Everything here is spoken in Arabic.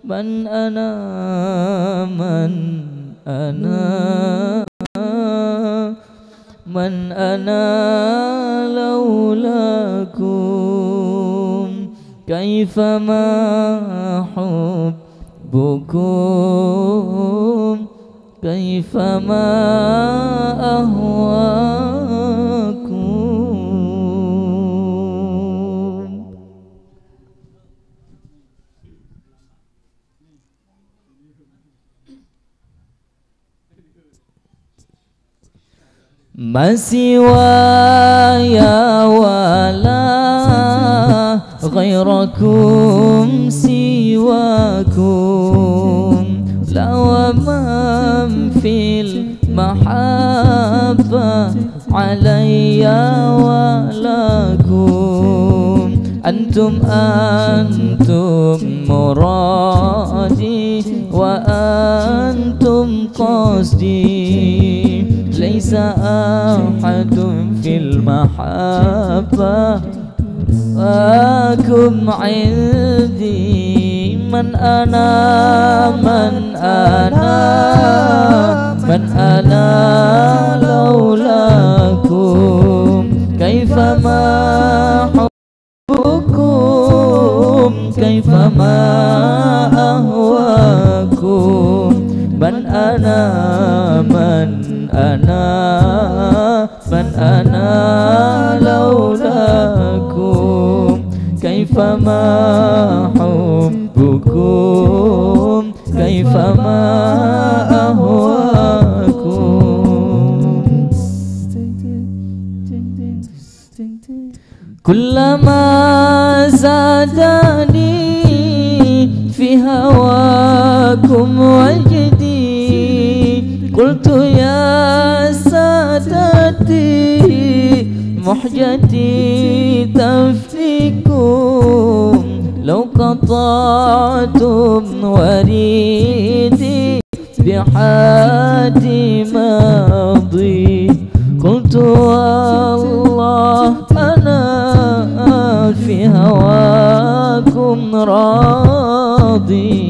من أنا من أنا لولاكم كيفما حبكم كيفما أهواكم. ما سواي ولا غيركم سواكم لا ومن في المحبة علي ولكم أنتم مرادي وأنتم قصدي ليس أحد في المحبة أكم عندي. من أنا لولاكم كيفما حبكم كيفما أهواكم. من أنا لولاكم كيفما حبكم كيفما أهواكم. كلما زادني في هواكم وجدي قلت يا سادتي محجتي تفديكم لو قطعتم وريدي بحادي ماضي. قلت والله أنا في هواكم راضي.